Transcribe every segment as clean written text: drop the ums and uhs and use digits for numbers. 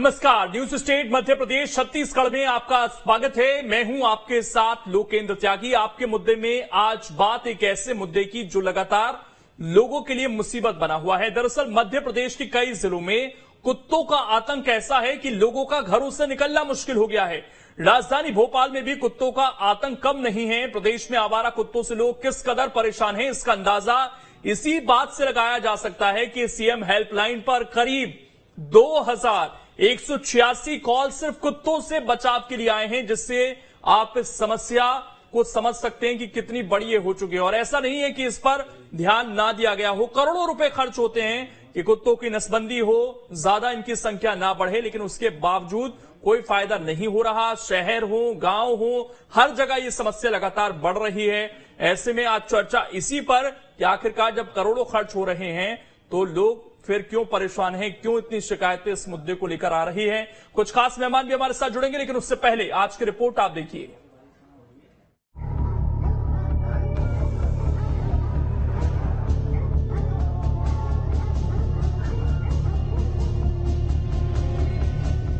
नमस्कार, news state Madhya Pradesh Chhattisgarh में आपका स्वागत है। मैं हूं आपके साथ लोकेंद्र त्यागी। आपके मुद्दे में आज बात एक ऐसे मुद्दे की जो लगातार लोगों के लिए मुसीबत बना हुआ है। दरअसल मध्य प्रदेश के कई जिलों में कुत्तों का आतंक ऐसा है कि लोगों का घरों से निकलना मुश्किल हो गया है। राजधानी भोपाल में भी कुत्तों का आतंक कम नहीं है। प्रदेश में आवारा कुत्तों से लोग किस कदर परेशान हैं, इसका अंदाजा इसी बात से लगाया जा सकता है कि सीएम हेल्पलाइन पर करीब 2186 कॉल सिर्फ कुत्तों से बचाव के लिए आए हैं, जिससे आप इस समस्या को समझ सकते हैं कि कितनी बड़ी ये हो चुकी है। और ऐसा नहीं है कि इस पर ध्यान ना दिया गया हो। करोड़ों रुपए खर्च होते हैं कि कुत्तों की नसबंदी हो, ज्यादा इनकी संख्या ना बढ़े, लेकिन उसके बावजूद कोई फायदा नहीं हो रहा। शहर हो, गांव हो, हर जगह ये समस्या लगातार बढ़ रही है। ऐसे में आज चर्चा इसी पर कि आखिरकार जब करोड़ों खर्च हो रहे हैं तो लोग फिर क्यों परेशान हैं, क्यों इतनी शिकायतें इस मुद्दे को लेकर आ रही हैं। कुछ खास मेहमान भी हमारे साथ जुड़ेंगे, लेकिन उससे पहले आज की रिपोर्ट आप देखिए।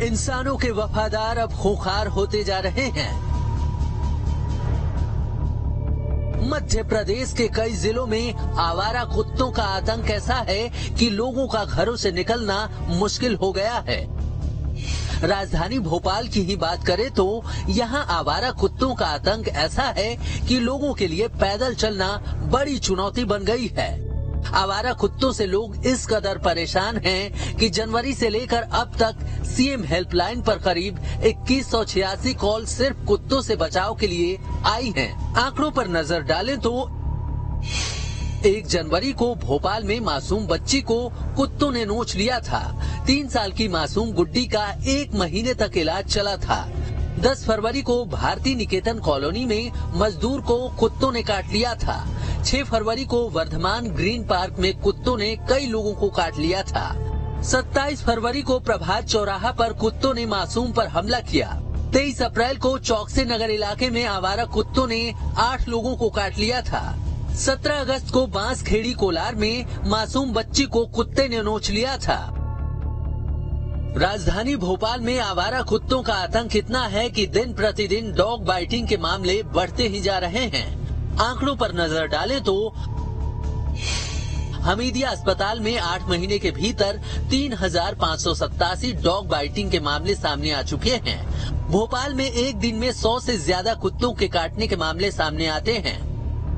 इंसानों के वफादार अब खूंखार होते जा रहे हैं। मध्य प्रदेश के कई जिलों में आवारा कुत्तों का आतंक ऐसा है कि लोगों का घरों से निकलना मुश्किल हो गया है। राजधानी भोपाल की ही बात करें तो यहाँ आवारा कुत्तों का आतंक ऐसा है कि लोगों के लिए पैदल चलना बड़ी चुनौती बन गई है। आवारा कुत्तों से लोग इस कदर परेशान हैं कि जनवरी से लेकर अब तक सीएम हेल्पलाइन पर करीब 2186 कॉल सिर्फ कुत्तों से बचाव के लिए आई हैं। आंकड़ों पर नजर डालें तो 1 जनवरी को भोपाल में मासूम बच्ची को कुत्तों ने नोच लिया था। 3 साल की मासूम गुड्डी का 1 महीने तक इलाज चला था। 10 फरवरी को भारतीय निकेतन कॉलोनी में मजदूर को कुत्तों ने काट लिया था। 6 फरवरी को वर्धमान ग्रीन पार्क में कुत्तों ने कई लोगों को काट लिया था। 27 फरवरी को प्रभात चौराहा पर कुत्तों ने मासूम पर हमला किया। 23 अप्रैल को चौकसी नगर इलाके में आवारा कुत्तों ने 8 लोगों को काट लिया था। 17 अगस्त को बांसखेड़ी कोलार में मासूम बच्ची को कुत्ते ने नोच लिया था। राजधानी भोपाल में आवारा कुत्तों का आतंक इतना है कि दिन प्रतिदिन डॉग बाइटिंग के मामले बढ़ते ही जा रहे हैं। आंकड़ों पर नजर डालें तो हमीदिया अस्पताल में 8 महीने के भीतर 3587 डॉग बाइटिंग के मामले सामने आ चुके हैं। भोपाल में एक दिन में 100 से ज्यादा कुत्तों के काटने के मामले सामने आते हैं।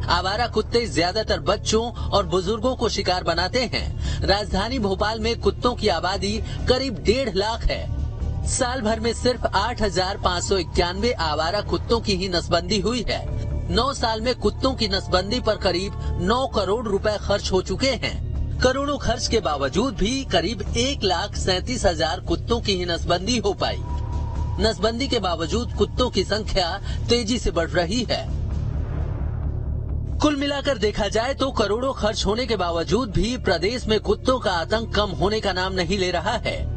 आवारा कुत्ते ज्यादातर बच्चों और बुजुर्गों को शिकार बनाते हैं। राजधानी भोपाल में कुत्तों की आबादी करीब 1.5 लाख है। साल भर में सिर्फ 8591 आवारा कुत्तों की ही नसबंदी हुई है। 9 साल में कुत्तों की नसबंदी पर करीब 9 करोड़ रुपए खर्च हो चुके हैं। करोड़ों खर्च के बावजूद भी करीब 1,37,000 कुत्तों की ही नसबंदी हो पाई। नसबंदी के बावजूद कुत्तों की संख्या तेजी से बढ़ रही है। कुल मिलाकर देखा जाए तो करोड़ों खर्च होने के बावजूद भी प्रदेश में कुत्तों का आतंक कम होने का नाम नहीं ले रहा है।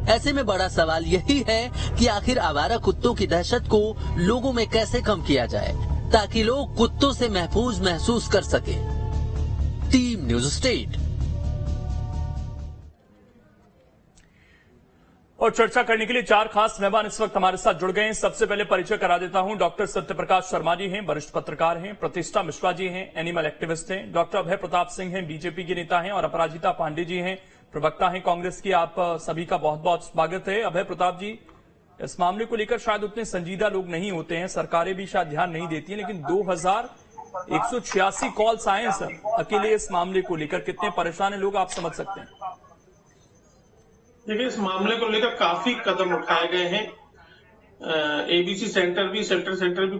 ऐसे में बड़ा सवाल यही है कि आखिर आवारा कुत्तों की दहशत को लोगों में कैसे कम किया जाए ताकि लोग कुत्तों से महफूज महसूस कर सके। Team news state. और चर्चा करने के लिए 4 खास मेहमान इस वक्त हमारे साथ जुड़ गए हैं। सबसे पहले परिचय करा देता हूं। डॉक्टर सत्यप्रकाश शर्मा जी हैं, वरिष्ठ पत्रकार हैं। प्रतिष्ठा मिश्रा जी हैं, एनिमल एक्टिविस्ट हैं। डॉक्टर अभय प्रताप सिंह हैं, बीजेपी के नेता हैं। और अपराजिता पांडे जी हैं, प्रवक्ता हैं कांग्रेस की। आप सभी का बहुत बहुत स्वागत है। अभय प्रताप जी, इस मामले को लेकर शायद उतने संजीदा लोग नहीं होते हैं, सरकारें भी शायद ध्यान नहीं देती हैं, लेकिन 2186 कॉल्स आए हैं सर अकेले इस मामले को लेकर। कितने परेशान है लोग, आप समझ सकते हैं। देखिए, इस मामले को लेकर काफी कदम उठाए गए हैं। एबीसी सेंटर भी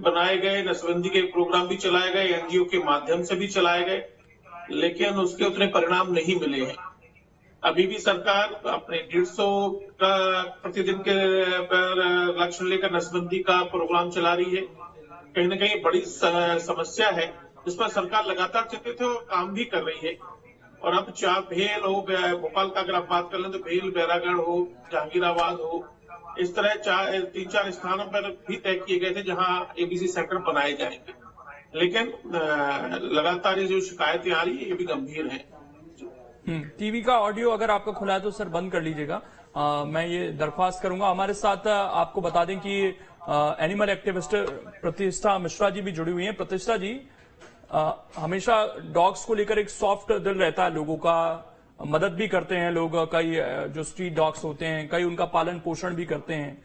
बनाए गए, नसबंदी के प्रोग्राम भी चलाए गए, एनजीओ के माध्यम से भी चलाए गए, लेकिन उसके उतने परिणाम नहीं मिले हैं। अभी भी सरकार अपने 150 का प्रतिदिन के लक्ष्य लेकर नसबंदी का प्रोग्राम चला रही है। कहीं न कहीं बड़ी समस्या है जिस पर सरकार लगातार चिंतित है और काम भी कर रही है। और अब भेल हो, भोपाल का अगर आप बात कर लें तो भेल, बैरागढ़ हो, जहांगीराबाद हो, इस तरह 3-4 स्थानों पर भी तय किए गए थे जहां एबीसी सेंटर बनाए जाएंगे। लेकिन लगातार ये जो शिकायतें आ रही है ये भी गंभीर है। टीवी का ऑडियो अगर आपका खुला है तो सर बंद कर लीजिएगा। मैं ये दरख्वास्त करूंगा। हमारे साथ आपको बता दें कि एनिमल एक्टिविस्ट प्रतिष्ठा मिश्रा जी भी जुड़ी हुई हैं। प्रतिष्ठा जी, हमेशा डॉग्स को लेकर एक सॉफ्ट दिल रहता है लोगों का, मदद भी करते हैं लोग, कई जो स्ट्रीट डॉग्स होते हैं कई उनका पालन पोषण भी करते हैं,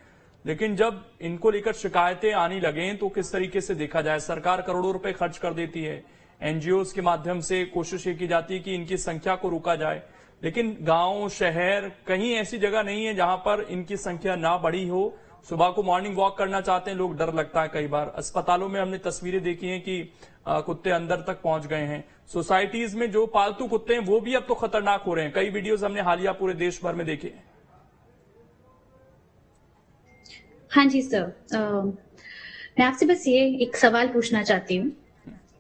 लेकिन जब इनको लेकर शिकायतें आने लगें तो किस तरीके से देखा जाए? सरकार करोड़ों रुपए खर्च कर देती है, एनजीओ के माध्यम से कोशिश ये की जाती है कि इनकी संख्या को रोका जाए, लेकिन गांव शहर कहीं ऐसी जगह नहीं है जहां पर इनकी संख्या ना बढ़ी हो। सुबह को मॉर्निंग वॉक करना चाहते हैं लोग, डर लगता है कई बार। अस्पतालों में हमने तस्वीरें देखी हैं कि कुत्ते अंदर तक पहुंच गए हैं। सोसाइटीज में जो पालतू कुत्ते हैं वो भी अब तो खतरनाक हो रहे हैं। कई वीडियोस हमने हालिया पूरे देश भर में देखे हैं। हाँ जी सर, मैं आपसे बस ये एक सवाल पूछना चाहती हूँ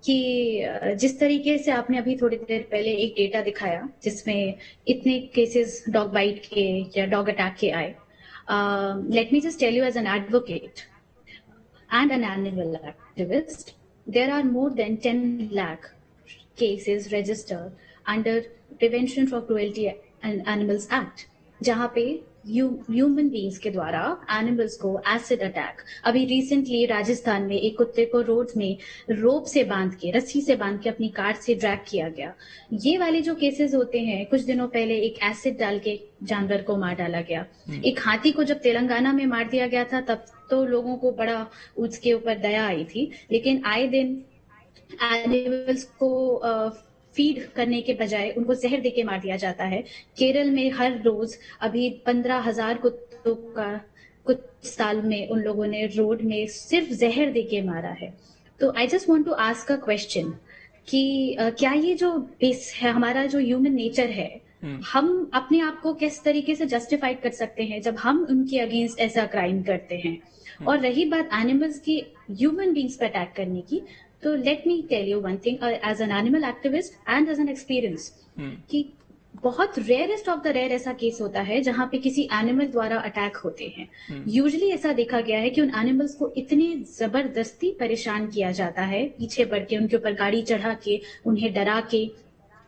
कि जिस तरीके से आपने अभी थोड़ी देर पहले एक डेटा दिखाया जिसमें इतने केसेस डॉग बाइट के या डॉग अटैक के आए, let me just tell you as an advocate and an animal activist, there are more than 10 lakh cases registered under Prevention for Cruelty and Animals Act, जहां पे human beings के द्वारा animals को acid attack, अभी recently Rajasthan में एक कुत्ते को रोड में रोप से बांध के, रस्सी से बांध के अपनी कार से ड्रैग किया गया। ये वाले जो केसेस होते हैं, कुछ दिनों पहले एक एसिड डाल के जानवर को मार डाला गया। एक हाथी को जब तेलंगाना में मार दिया गया था तब तो लोगों को बड़ा उसके ऊपर दया आई थी, लेकिन आए दिन एनिमल्स को फीड करने के बजाय उनको जहर देके मार दिया जाता है। केरल में हर रोज अभी 15,000 कुत्तों का कुछ साल में उन लोगों ने रोड में सिर्फ जहर देके मारा है। तो I just want to ask a question कि क्या ये जो बेस है, हमारा जो ह्यूमन नेचर है, हम अपने आप को किस तरीके से जस्टिफाइड कर सकते हैं जब हम उनके अगेंस्ट ऐसा क्राइम करते हैं? और रही बात एनिमल्स की ह्यूमन बींग्स पर अटैक करने की, तो let me tell you one thing as an animal activist and as an experience कि बहुत रेयरेस्ट ऑफ द रेयर ऐसा केस होता है जहां पे किसी एनिमल द्वारा अटैक होते हैं। यूजुअली ऐसा देखा गया है कि उन एनिमल्स को इतने जबरदस्ती परेशान किया जाता है, पीछे पड़ के, उनके ऊपर गाड़ी चढ़ा के, उन्हें डरा के,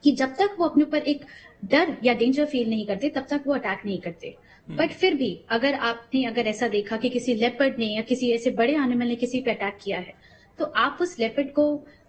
कि जब तक वो अपने ऊपर एक डर या डेंजर फील नहीं करते तब तक वो अटैक नहीं करते। बट फिर भी अगर ऐसा देखा कि किसी लेपर्ड ने या किसी ऐसे बड़े एनिमल ने किसी पे अटैक किया है, तो आप उस लेपर्ड को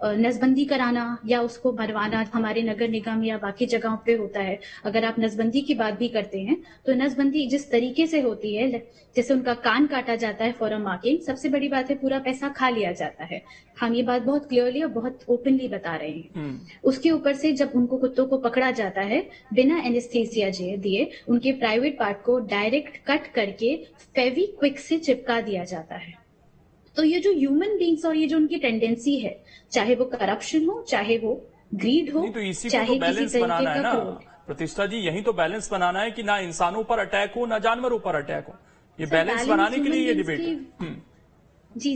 नसबंदी कराना या उसको मरवाना हमारे नगर निगम या बाकी जगहों पे होता है। अगर आप नसबंदी की बात भी करते हैं तो नसबंदी जिस तरीके से होती है, जैसे उनका कान काटा जाता है फॉर अ मार्किंग, सबसे बड़ी बात है पूरा पैसा खा लिया जाता है। हम ये बात बहुत क्लियरली और बहुत ओपनली बता रहे हैं। उसके ऊपर से जब उनको कुत्तों को पकड़ा जाता है, बिना एनेस्थीसिया दिए उनके प्राइवेट पार्ट को डायरेक्ट कट करके फेविक्विक से चिपका दिया जाता है। तो ये जो ह्यूमन बींग्स और ये जो उनकी टेंडेंसी है, चाहे वो करप्शन हो, चाहे वो ग्रीड हो, तो इसी चाहे को तो बैलेंस किसी बनाना तरीके है का ना क्रोध। प्रतिष्ठा जी, यही तो बैलेंस बनाना है कि ना इंसानों पर अटैक हो ना जानवरों पर अटैक हो। ये सर, बैलेंस बनाने के लिए ये ह्यूमन डिबेट बींग्स है।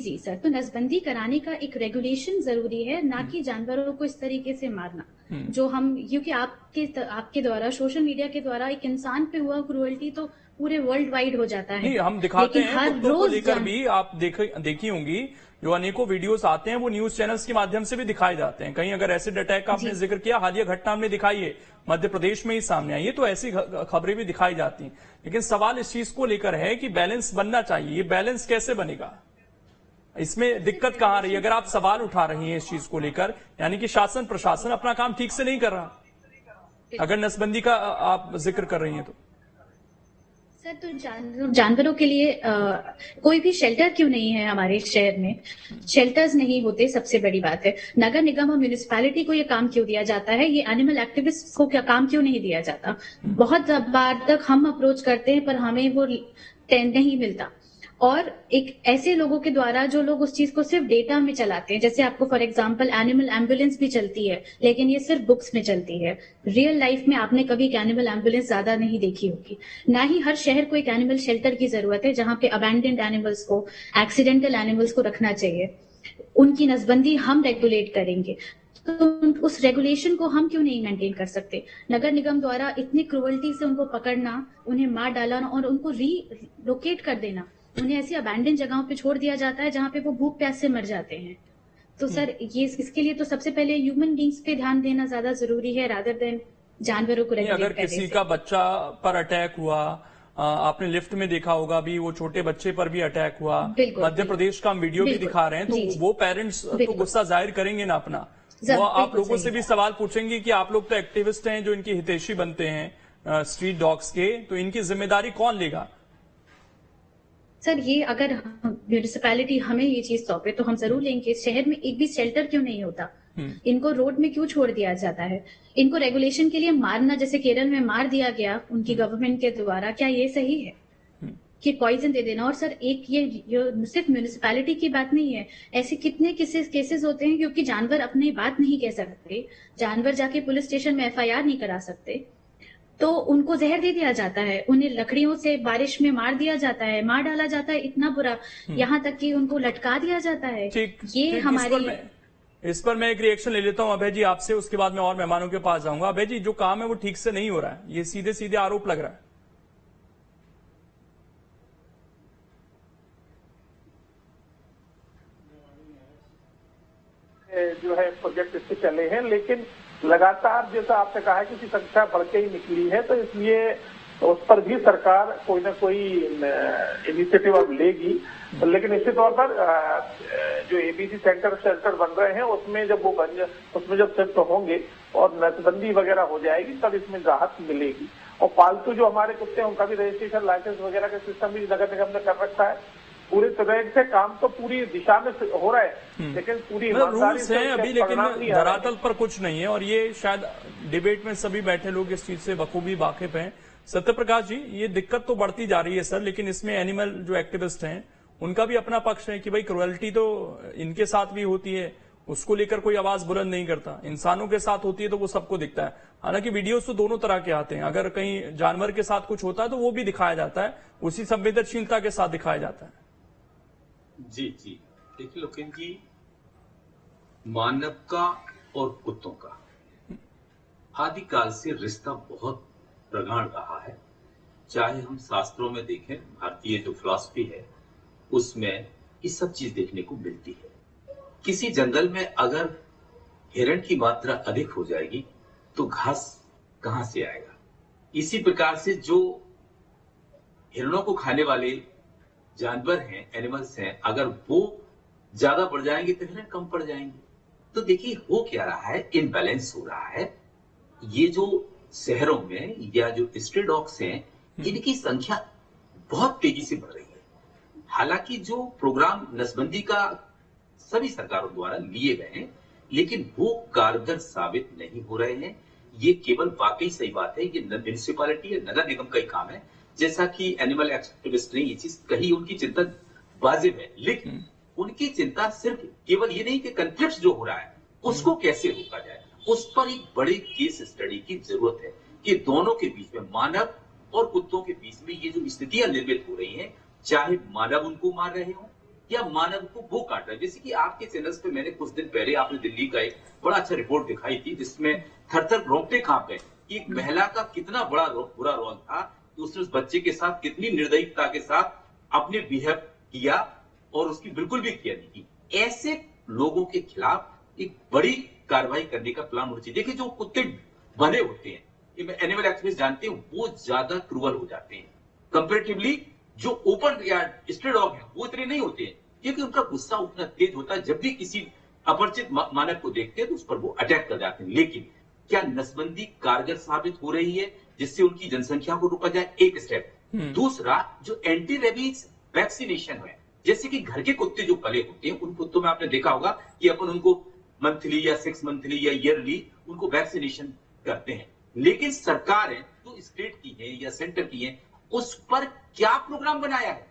जी सर, तो नसबंदी कराने का एक रेगुलेशन जरूरी है, ना कि जानवरों को इस तरीके से मारना जो हम, क्योंकि आपके द्वारा, सोशल मीडिया के द्वारा एक इंसान पे हुआ क्रूअल्टी तो पूरे वर्ल्ड वाइड हो जाता है। नहीं, हम दिखाते लेकिन हैं हर कुत्तों को रोज लेकर भी। आप देखी होंगी जो अनेकों वीडियोस आते हैं वो न्यूज चैनल्स के माध्यम से भी दिखाए जाते हैं। कहीं अगर एसिड अटैक का आपने जिक्र किया, हालिया घटना हमने दिखाई है, मध्य प्रदेश में ही सामने आई है, तो ऐसी खबरें भी दिखाई जाती हैं। लेकिन सवाल इस चीज को लेकर है कि बैलेंस बनना चाहिए। ये बैलेंस कैसे बनेगा? इसमें दिक्कत कहां रही? अगर आप सवाल उठा रही हैं इस चीज को लेकर, यानी कि शासन प्रशासन अपना काम ठीक से नहीं कर रहा, अगर नसबंदी का आप जिक्र कर रही हैं तो। सर, तो जानवरों के लिए कोई भी शेल्टर क्यों नहीं है हमारे शहर में? शेल्टर्स नहीं होते, सबसे बड़ी बात है। नगर निगम और म्यूनिसिपैलिटी को ये काम क्यों दिया जाता है? ये एनिमल एक्टिविस्ट को क्या काम क्यों नहीं दिया जाता? बहुत बार तक हम अप्रोच करते हैं पर हमें वो नहीं मिलता। और एक ऐसे लोगों के द्वारा जो लोग उस चीज को सिर्फ डेटा में चलाते हैं, जैसे आपको फॉर एग्जांपल एनिमल एम्बुलेंस भी चलती है, लेकिन ये सिर्फ बुक्स में चलती है। रियल लाइफ में आपने कभी एक एनिमल एम्बुलेंस ज्यादा नहीं देखी होगी। ना ही हर शहर को एक एनिमल शेल्टर की जरूरत है जहां पे अबैंडन्ड एनिमल्स को, एक्सीडेंटल एनिमल्स को रखना चाहिए। उनकी नसबंदी हम रेगुलेट करेंगे, तो उस रेगुलेशन को हम क्यों नहीं मेंटेन कर सकते? नगर निगम द्वारा इतनी क्रूअल्टी से उनको पकड़ना, उन्हें मार डालना और उनको रीलोकेट कर देना, उन्हें ऐसी अबैंडन जगहों पे छोड़ दिया जाता है जहां पे वो भूख प्यास से मर जाते हैं। तो सर, ये इसके लिए तो सबसे पहले ह्यूमन बींग्स पे ध्यान देना ज्यादा जरूरी है रादर देन जानवरों को रेगुलेट अगर करने किसी से। का बच्चा पर अटैक हुआ, आपने लिफ्ट में देखा होगा भी, वो छोटे बच्चे पर भी अटैक हुआ, बिल्कुल, मध्य प्रदेश का हम वीडियो भी बिल्कुल, दिखा रहे हैं, तो जी, जी, वो पेरेंट्स तो बिल्कुल। गुस्सा जाहिर करेंगे ना अपना। वो आप बिल्कुल लोगों सही से भी है। सवाल पूछेंगे कि आप लोग तो एक्टिविस्ट हैं जो इनकी हितैषी बनते हैं स्ट्रीट डॉग्स के, तो इनकी जिम्मेदारी कौन लेगा? सर, ये अगर म्यूनिसिपैलिटी हमें ये चीज सौंपे तो हम जरूर लेंगे। शहर में एक भी शेल्टर क्यों नहीं होता? इनको रोड में क्यों छोड़ दिया जाता है? इनको रेगुलेशन के लिए मारना, जैसे केरल में मार दिया गया उनकी गवर्नमेंट के द्वारा, क्या ये सही है कि पॉइजन दे देना? और सर, एक ये सिर्फ म्यूनिसिपैलिटी की बात नहीं है, ऐसे कितने केसेस होते हैं क्योंकि जानवर अपनी बात नहीं कह सकते, जानवर जाके पुलिस स्टेशन में एफआईआर नहीं करा सकते, तो उनको जहर दे दिया जाता है, उन्हें लकड़ियों से बारिश में मार दिया जाता है, मार डाला जाता है, इतना बुरा, यहाँ तक कि उनको लटका दिया जाता है। ठीक, ये ठीक, हमारी इस पर मैं एक रिएक्शन ले लेता हूं अभय जी आपसे, उसके बाद मैं और मेहमानों के पास जाऊंगा। अभय जी, जो काम है वो ठीक से नहीं हो रहा है, ये सीधे सीधे आरोप लग रहा है। जो है प्रोजेक्ट इससे चले हैं, लेकिन लगातार जैसा आपने कहा कि संख्या बढ़ के ही निकली है, तो इसलिए उस पर भी सरकार कोई ना कोई इनिशिएटिव अब लेगी। लेकिन निश्चित तौर पर जो एबीसी शेल्टर बन रहे हैं उसमें जब शिफ्ट होंगे और नसबंदी वगैरह हो जाएगी तब इसमें राहत मिलेगी। और पालतू जो हमारे कुत्ते हैं उनका भी रजिस्ट्रेशन, लाइसेंस वगैरह का सिस्टम भी नगर निगम ने कर रखा है। पूरी तरह से काम तो पूरी दिशा में हो रहा है, लेकिन पूरी रूल्स हैं अभी, लेकिन धरातल पर कुछ नहीं है। और ये शायद डिबेट में सभी बैठे लोग इस चीज से बखूबी वाकिफ हैं। सत्यप्रकाश जी, ये दिक्कत तो बढ़ती जा रही है सर, लेकिन इसमें एनिमल जो एक्टिविस्ट हैं उनका भी अपना पक्ष है कि भाई क्रुएल्टी तो इनके साथ भी होती है, उसको लेकर कोई आवाज बुलंद नहीं करता। इंसानों के साथ होती है तो वो सबको दिखता है। हालांकि वीडियोस तो दोनों तरह के आते हैं, अगर कहीं जानवर के साथ कुछ होता है तो वो भी दिखाया जाता है, उसी संवेदनशीलता के साथ दिखाया जाता है। जी जी, देखिए लोकेन जी, मानव का और कुत्तों का आदिकाल से रिश्ता बहुत प्रगाढ़ रहा है। चाहे हम शास्त्रों में देखें, भारतीय जो फिलॉसफी है उसमें ये सब चीज देखने को मिलती है। किसी जंगल में अगर हिरण की मात्रा अधिक हो जाएगी तो घास कहां से आएगा? इसी प्रकार से जो हिरणों को खाने वाले जानवर हैं, एनिमल्स हैं, अगर वो ज्यादा बढ़ जाएंगे तो हिरण कम पड़ जाएंगे। तो देखिए हो क्या रहा है, इनबैलेंस हो रहा है। ये जो शहरों में या जो स्ट्रीट डॉग्स हैं, इनकी संख्या बहुत तेजी से बढ़ रही है। हालांकि जो प्रोग्राम नसबंदी का सभी सरकारों द्वारा लिए गए हैं, लेकिन वो कारगर साबित नहीं हो रहे हैं। ये केवल वाकई सही बात है, ये म्यूनिसिपैलिटी या नगर निगम का ही काम है। जैसा कि एनिमल एक्टिविस्ट ने ये चीज कही, उनकी चिंता वाजिब है, लेकिन उनकी चिंता सिर्फ केवल ये नहीं कि कन्फ्लिक्ट जो हो रहा है उसको कैसे रोका जाए, उस पर एक बड़े केस स्टडी की जरूरत है कि दोनों के बीच में, मानव और कुत्तों के बीच में ये जो स्थितियां निर्मित हो रही हैं, चाहे मानव उनको मार रहे हो या मानव को वो काट रहे हैं। जैसे कि आपके चैनल्स पे मैंने कुछ दिन पहले आपने दिल्ली का एक बड़ा अच्छा रिपोर्ट दिखाई थी, जिसमें थर-थर रोंगटे कांप गए। एक महिला का कितना बुरा रोल था, उसने उस बच्चे के साथ कितनी निर्दयता के साथ अपने बिहेव किया और उसकी बिल्कुल भी केयर नहीं की। ऐसे लोगों के खिलाफ एक बड़ी कार्रवाई करने का प्लान होना चाहिए। देखिए जो कुत्ते बने होते हैं, एनिमल एक्टिविस्ट जानते हैं, वो ज्यादा क्रूअल हो जाते हैं कंपेरेटिवली। जो ओपन या स्ट्रे डॉग है वो इतने नहीं होते हैं, क्योंकि उनका गुस्सा उतना तेज होता है, जब भी किसी अपरिचित मानव को देखते हैं तो उस पर वो अटैक कर जाते हैं। लेकिन क्या नसबंदी कारगर साबित हो रही है जिससे उनकी जनसंख्या को रोका जाए? एक स्टेप। दूसरा, जो एंटी रेबीज वैक्सीनेशन है, जैसे कि घर के कुत्ते जो पले होते हैं, उन कुत्तों में आपने देखा होगा कि अपन उनको मंथली या 6 मंथली या ईयरली उनको वैक्सीनेशन करते हैं। लेकिन सरकार है तो स्टेट की है या सेंटर की है, उस पर क्या प्रोग्राम बनाया है?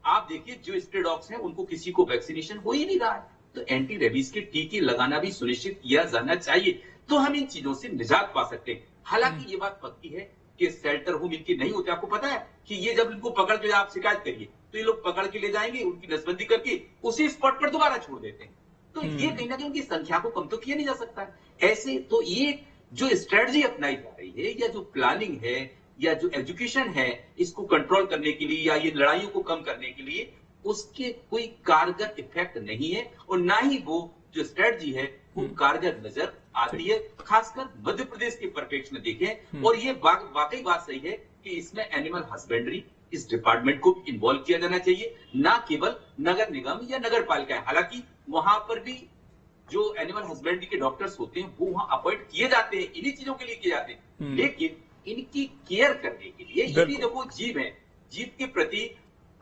आप देखिए जो स्ट्रे डॉग्स हैं उनको किसी को वैक्सीनेशन हो ही नहीं रहा है। तो एंटी रेबीज के टीके लगाना भी सुनिश्चित किया जाना चाहिए, तो हम इन चीजों से निजात पा सकते हैं। हालांकि ये बात पक्की है कि शेल्टर होम इनके नहीं होते। आपको पता है कि ये जब इनको पकड़ के आप शिकायत करिए तो ये लोग पकड़ के ले जाएंगे, उनकी नसबंदी करके उसी स्पॉट पर दोबारा छोड़ देते हैं। तो ये कहीं ना कहीं उनकी संख्या को कम तो किया नहीं जा सकता है। ऐसे तो ये जो स्ट्रेटजी अपनाई जा रही है या जो प्लानिंग है या जो एजुकेशन है इसको कंट्रोल करने के लिए या ये लड़ाइयों को कम करने के लिए, उसके कोई कारगर इफेक्ट नहीं है और ना ही वो जो स्ट्रेटजी है वो कारगर नजर आती है, खासकर मध्य प्रदेश के परिप्रेक्ष्य में देखें। और ये वाकई बात सही है कि इसमें एनिमल हस्बेंड्री इस डिपार्टमेंट को भी इन्वॉल्व किया जाना चाहिए, ना केवल नगर निगम या नगर पालिका। हालांकि वहां पर भी जो एनिमल हस्बेंड्री के डॉक्टर्स होते हैं वो वहां अपॉइंट किए जाते हैं, इन्हीं चीजों के लिए किए जाते हैं, लेकिन इनकी केयर करने के लिए ये भी देखो जीव है, जीव के प्रति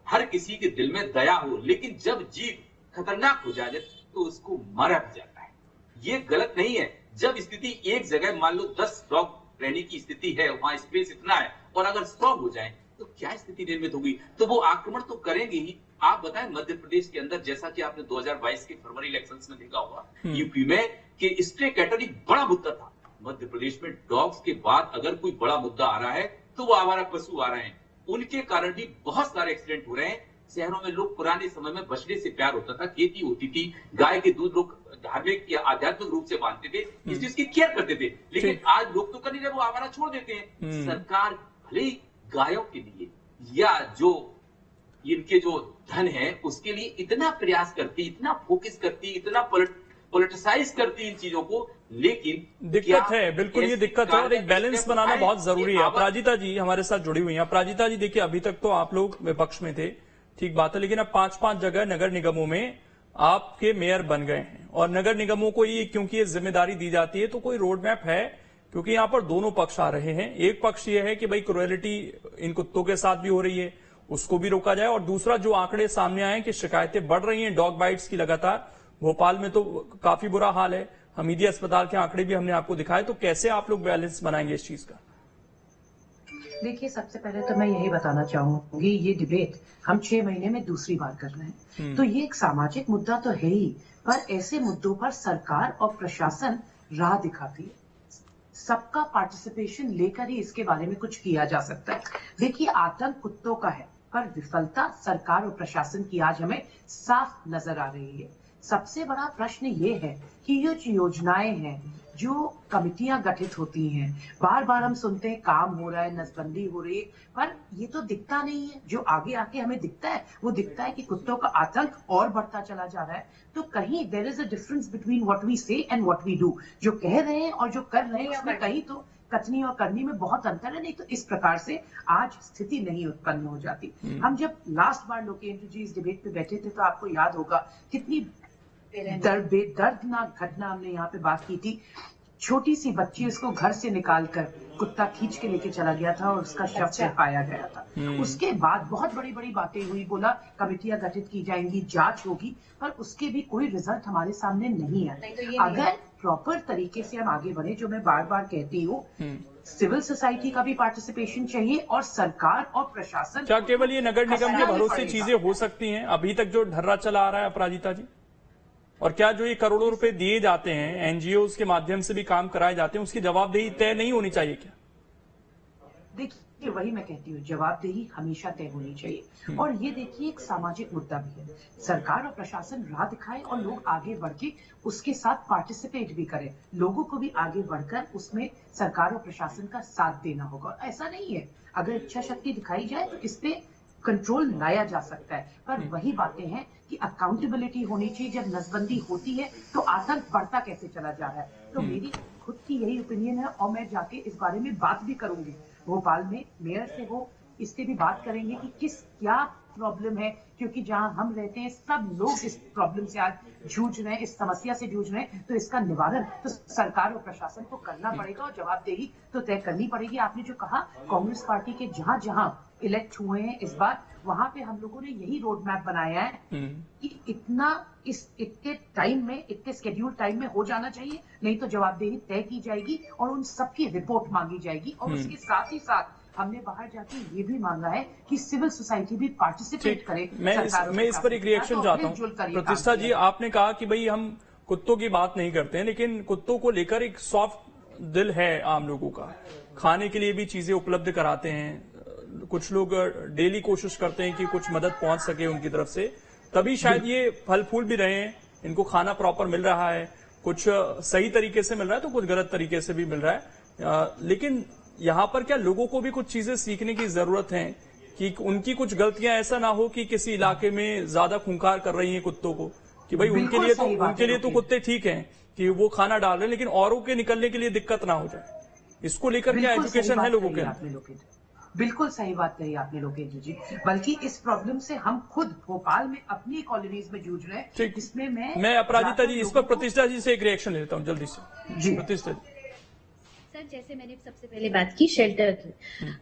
हर किसी के दिल में दया हो, लेकिन जब जीव खतरनाक हो जाए तो उसको मारा भी जाता है। ये गलत नहीं है। जब स्थिति एक जगह मान लो 10 डॉग रहने की स्थिति है, वहां स्पेस इतना है, और अगर 100 हो जाए तो क्या स्थिति निर्मित होगी? तो वो आक्रमण तो करेंगे ही। आप बताएं मध्य प्रदेश के अंदर, जैसा कि आपने 2022 के फरवरी इलेक्शंस में देखा होगा यूपी में, कि स्ट्रे कैटर एक बड़ा मुद्दा था। मध्य प्रदेश में डॉग्स के बाद अगर कोई बड़ा मुद्दा आ रहा है तो वो आवारा पशु आ रहे हैं, उनके कारण भी बहुत सारे एक्सीडेंट हो रहे हैं। शहरों में लोग पुराने समय में बछड़े से प्यार होता था, खेती होती थी, गाय के दूध लोग धार्मिक या आध्यात्मिक रूप से मानते थे, इस चीज की केयर करते थे, लेकिन आज लोग तो कर नहीं रहे, वो आवारा छोड़ देते हैं। सरकार भले ही गायों के लिए या जो इनके जो धन है उसके लिए इतना प्रयास करती, इतना फोकस करती, इतना पॉलिटिसाइज करती इन चीजों को, लेकिन दिक्कत है, बिल्कुल ये दिक्कत है और एक बैलेंस बनाना बहुत जरूरी है। अपराजिता जी हमारे साथ जुड़ी हुई हैं। अपराजिता जी देखिए, अभी तक तो आप लोग विपक्ष में थे, ठीक बात है, लेकिन अब 5-5 जगह नगर निगमों में आपके मेयर बन गए हैं और नगर निगमों को ये क्योंकि ये जिम्मेदारी दी जाती है, तो कोई रोड मैप है? क्योंकि यहाँ पर दोनों पक्ष आ रहे हैं। एक पक्ष ये है कि भाई क्रुएलिटी इन कुत्तों के साथ भी हो रही है, उसको भी रोका जाए, और दूसरा जो आंकड़े सामने आए कि शिकायतें बढ़ रही हैं डॉग बाइट्स की लगातार। भोपाल में तो काफी बुरा हाल है, हमीदिया अस्पताल के आंकड़े भी हमने आपको दिखाए। तो कैसे आप लोग बैलेंस बनाएंगे इस चीज का? देखिए, सबसे पहले तो मैं यही बताना चाहूंगी, ये डिबेट हम 6 महीने में दूसरी बार कर रहे हैं, तो ये एक सामाजिक मुद्दा तो है ही, पर ऐसे मुद्दों पर सरकार और प्रशासन राह दिखाती है। सबका पार्टिसिपेशन लेकर ही इसके बारे में कुछ किया जा सकता है। देखिए, आतंक कुत्तों का है, पर विफलता सरकार और प्रशासन की आज हमें साफ नजर आ रही है। सबसे बड़ा प्रश्न ये है कि ये जो योजनाएं हैं, जो कमिटियां गठित होती हैं, बार बार हम सुनते हैं काम हो रहा है, नसबंदी हो रही है, पर ये तो दिखता नहीं है। जो आगे आके हमें दिखता है वो दिखता है कि कुत्तों का आतंक और बढ़ता चला जा रहा है। तो कहीं there is a difference between what we say and what we do. जो कह रहे हैं और जो कर रहे हैं, उसमें कहीं तो कथनी और करनी में बहुत अंतर है, नहीं तो इस प्रकार से आज स्थिति नहीं उत्पन्न हो जाती। हम जब लास्ट बार लोकेन्द्र जी इस डिबेट पे बैठे थे तो आपको याद होगा कितनी दर्दनाक घटना हमने यहाँ पे बात की थी। छोटी सी बच्ची, उसको घर से निकालकर कुत्ता खींच के लेके चला गया था और उसका शव से पाया गया था। उसके बाद बहुत बड़ी बड़ी बातें हुई, बोला कमेटियां गठित की जाएंगी, जांच होगी, पर उसके भी कोई रिजल्ट हमारे सामने नहीं आए। तो अगर प्रॉपर तरीके से हम आगे बढ़े, जो मैं बार बार कहती हूँ, सिविल सोसाइटी का भी पार्टिसिपेशन चाहिए और सरकार और प्रशासन। क्या केवल ये नगर निगम के भरोसे चीजें हो सकती हैं? अभी तक जो ढर्रा चला आ रहा है अपराजिता जी, और क्या जो ये करोड़ों रुपए दिए जाते हैं एनजीओ के माध्यम से भी काम कराए जाते हैं, उसकी जवाबदेही तय नहीं होनी चाहिए क्या? देखिए, वही मैं कहती हूँ, जवाबदेही हमेशा तय होनी चाहिए। और ये देखिए, एक सामाजिक मुद्दा भी है। सरकार और प्रशासन राह दिखाए और लोग आगे बढ़ के उसके साथ पार्टिसिपेट भी करें। लोगों को भी आगे बढ़कर उसमें सरकार और प्रशासन का साथ देना होगा। ऐसा नहीं है, अगर इच्छा शक्ति दिखाई जाए तो इस पे कंट्रोल लाया जा सकता है, पर वही बातें हैं कि अकाउंटेबिलिटी होनी चाहिए। जब नसबंदी होती है तो आतंक बढ़ता कैसे चला जा रहा है। तो मेरी खुद की यही ओपिनियन है और मैं जाके इस बारे में बात भी करूंगी भोपाल में मेयर से, वो इससे भी बात करेंगे कि क्या प्रॉब्लम है, क्योंकि जहां हम रहते हैं सब लोग इस प्रॉब्लम से आज जूझ रहे हैं, इस समस्या से जूझ रहे हैं। तो इसका निवारण तो सरकार और प्रशासन को करना पड़ेगा और जवाबदेही तो तय करनी पड़ेगी। आपने जो कहा, कांग्रेस पार्टी के जहां जहां इलेक्ट हुए हैं इस बार, वहां पे हम लोगों ने यही रोड मैप बनाया है कि इतने टाइम में, इतने स्केड्यूल टाइम में हो जाना चाहिए, नहीं तो जवाबदेही तय की जाएगी और उन सबकी रिपोर्ट मांगी जाएगी। और उसके साथ ही साथ हमने बाहर जाके ये भी मांगा है कि सिविल सोसाइटी भी पार्टिसिपेट करे। मैं इस पर एक रिएक्शन चाहता हूँ। प्रतिष्ठा जी, आपने कहा कि भाई हम कुत्तों की बात नहीं करते हैं, लेकिन कुत्तों को लेकर एक सॉफ्ट दिल है आम लोगों का, खाने के लिए भी चीजें उपलब्ध कराते हैं। कुछ लोग डेली कोशिश करते हैं कि कुछ मदद पहुंच सके उनकी तरफ से, तभी शायद ये फल फूल भी रहे हैं, इनको खाना प्रॉपर मिल रहा है, कुछ सही तरीके से मिल रहा है तो कुछ गलत तरीके से भी मिल रहा है। लेकिन यहाँ पर क्या लोगों को भी कुछ चीजें सीखने की जरूरत है कि उनकी कुछ गलतियां ऐसा ना हो कि किसी इलाके में ज्यादा खूंखार कर रही हैं कुत्तों को, कि भाई उनके लिए तो कुत्ते ठीक हैं, कि वो खाना डाल रहे हैं, लेकिन औरों के निकलने के लिए दिक्कत ना हो जाए, इसको लेकर क्या एजुकेशन है लोगों के? बिल्कुल सही बात कही आपने लोकेन्द्र जी। बल्कि इस प्रॉब्लम से हम खुद भोपाल में अपनी कॉलोनीज में जूझ रहे हैं। इसमें मैं अपराजिता जी इस पर प्रतिष्ठा जी से एक रिएक्शन लेता हूँ जल्दी से जी। प्रतिष्ठा जी। सर, जैसे मैंने सबसे पहले बात की शेल्टर की,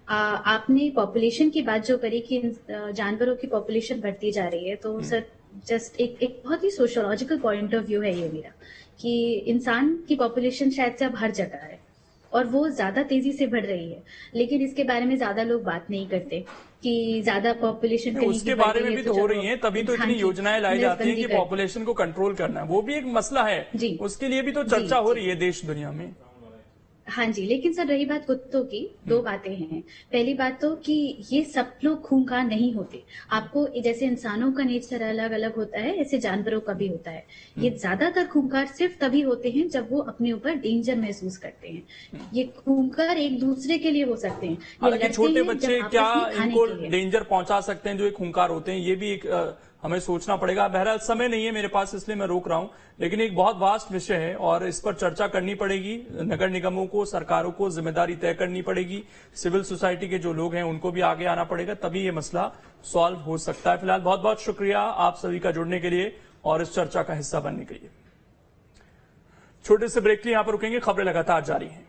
आपने पॉपुलेशन की बात जो करी कि जानवरों की पॉपुलेशन बढ़ती जा रही है, तो सर जस्ट एक बहुत ही सोशियोलॉजिकल पॉइंट ऑफ व्यू है ये मेरा, कि इंसान की पॉपुलेशन शायद से अब हर जगह है और वो ज्यादा तेजी से बढ़ रही है, लेकिन इसके बारे में ज्यादा लोग बात नहीं करते कि ज्यादा पॉपुलेशन उसके बारे में भी तो हो रही है, तभी तो इतनी योजनाएं लाई जाती हैं कि पॉपुलेशन को कंट्रोल करना है, वो भी एक मसला है, उसके लिए भी तो चर्चा हो रही है देश दुनिया में। हाँ जी, लेकिन सर रही बात कुत्तों की, दो बातें हैं। पहली बात तो कि ये सब लोग खूंखार नहीं होते। आपको जैसे इंसानों का नेचर अलग अलग होता है, ऐसे जानवरों का भी होता है। ये ज्यादातर खूंखार सिर्फ तभी होते हैं जब वो अपने ऊपर डेंजर महसूस करते हैं। ये खूंखार एक दूसरे के लिए हो सकते हैं। हालांकि छोटे बच्चे क्या इनको डेंजर पहुंचा सकते हैं जो एक खूंखार होते हैं, ये भी एक हमें सोचना पड़ेगा। बहरहाल समय नहीं है मेरे पास, इसलिए मैं रोक रहा हूं, लेकिन एक बहुत वास्ट विषय है और इस पर चर्चा करनी पड़ेगी। नगर निगमों को, सरकारों को जिम्मेदारी तय करनी पड़ेगी, सिविल सोसाइटी के जो लोग हैं उनको भी आगे आना पड़ेगा, तभी ये मसला सॉल्व हो सकता है। फिलहाल बहुत बहुत शुक्रिया आप सभी का जुड़ने के लिए और इस चर्चा का हिस्सा बनने के लिए। छोटे से ब्रेक के लिए यहां पर रुकेंगे, खबरें लगातार जारी हैं।